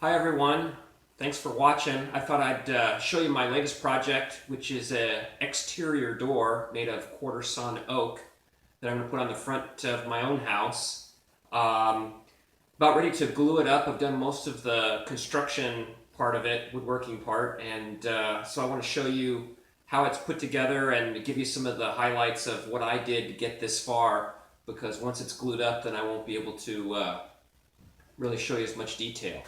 Hi everyone, thanks for watching. I thought I'd show you my latest project, which is an exterior door made of quarter sawn oak that I'm going to put on the front of my own house. Um, about ready to glue it up. I've done most of the construction part of it, woodworking part, and so I want to show you how it's put together and give you some of the highlights of what I did to get this far, because once it's glued up then I won't be able to really show you as much detail.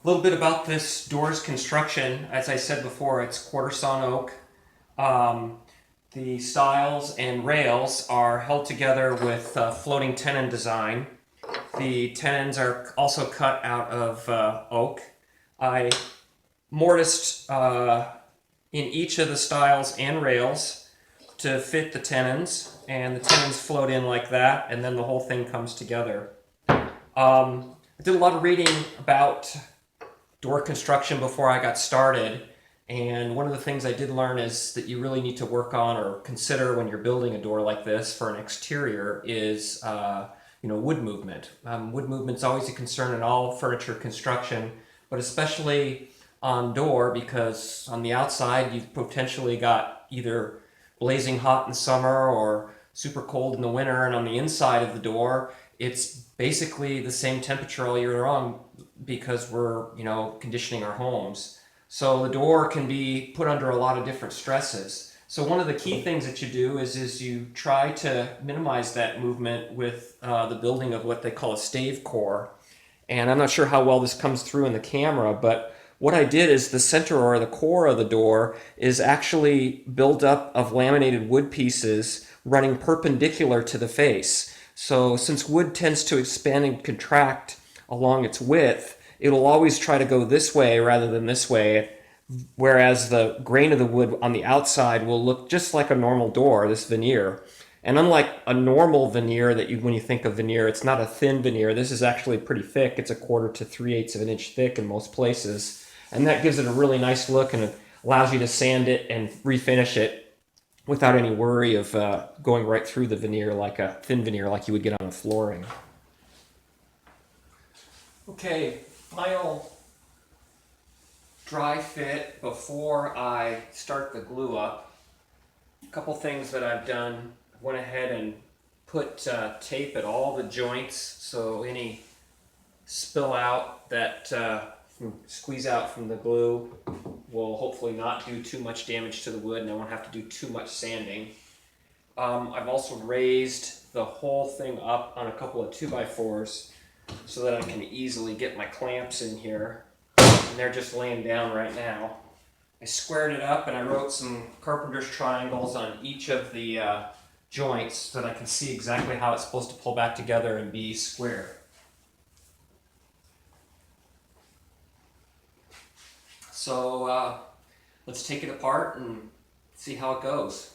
A little bit about this door's construction. As I said before, it's quarter sawn oak. Um, the stiles and rails are held together with floating tenon design. The tenons are also cut out of oak. I mortised in each of the stiles and rails to fit the tenons, and the tenons float in like that, and then the whole thing comes together. I did a lot of reading about door construction before I got started. And one of the things I did learn is that you really need to work on or consider when you're building a door like this for an exterior is wood movement. Wood movement's always a concern in all furniture construction, but especially on door, because on the outside you've potentially got either blazing hot in summer or super cold in the winter, and on the inside of the door it's basically the same temperature all year long because we're conditioning our homes. So the door can be put under a lot of different stresses. So one of the key things that you do is you try to minimize that movement with the building of what they call a stave core. And I'm not sure how well this comes through in the camera, but what I did is the center or the core of the door is actually built up of laminated wood pieces running perpendicular to the face. So since wood tends to expand and contract along its width, it'll always try to go this way rather than this way, whereas the grain of the wood on the outside will look just like a normal door, this veneer. And unlike a normal veneer when you think of veneer, it's not a thin veneer. This is actually pretty thick. It's a quarter to 3/8 of an inch thick in most places. And that gives it a really nice look, and it allows you to sand it and refinish it without any worry of going right through the veneer like a thin veneer like you would get on a flooring. Okay, final dry fit before I start the glue up. A couple things that I've done. I went ahead and put tape at all the joints, so any spill out that squeeze out from the glue will hopefully not do too much damage to the wood, and I won't have to do too much sanding. I've also raised the whole thing up on a couple of 2x4s so that I can easily get my clamps in here, and they're just laying down right now. I squared it up and I wrote some carpenter's triangles on each of the joints so that I can see exactly how it's supposed to pull back together and be square. So let's take it apart and see how it goes.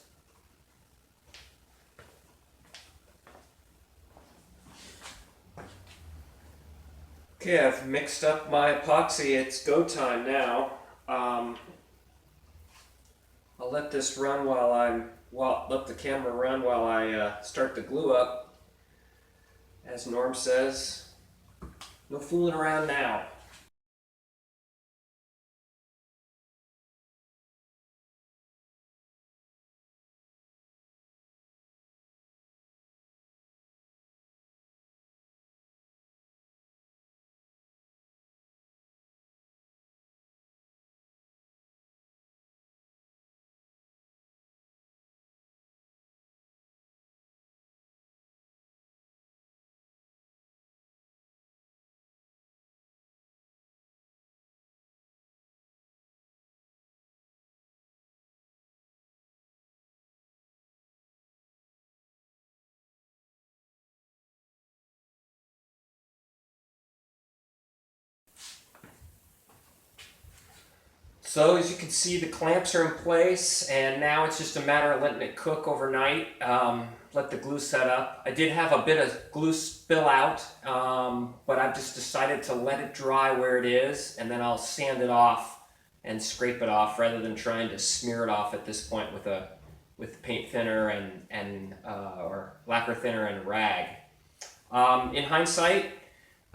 Okay, I've mixed up my epoxy. It's go time now. I'll let this run let the camera run while I start the glue up. As Norm says, no fooling around now. So as you can see, the clamps are in place, and now it's just a matter of letting it cook overnight. Let the glue set up. I did have a bit of glue spill out, but I've just decided to let it dry where it is, and then I'll sand it off and scrape it off rather than trying to smear it off at this point with paint thinner or lacquer thinner and rag. In hindsight,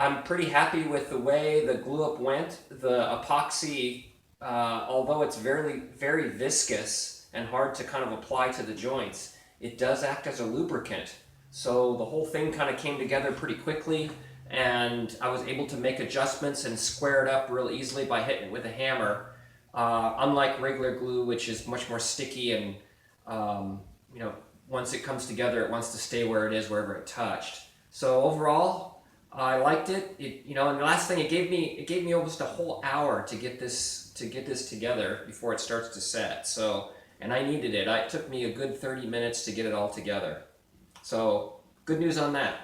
I'm pretty happy with the way the glue up went. The epoxy, although it's very viscous and hard to kind of apply to the joints, it does act as a lubricant. So the whole thing kind of came together pretty quickly, and I was able to make adjustments and square it up real easily by hitting it with a hammer. Unlike regular glue, which is much more sticky and you know, once it comes together, it wants to stay where it is wherever it touched. So overall, I liked it. You know, and the last thing it gave me almost a whole hour to get this together before it starts to set. So, and I needed it. It took me a good 30 minutes to get it all together. So, good news on that.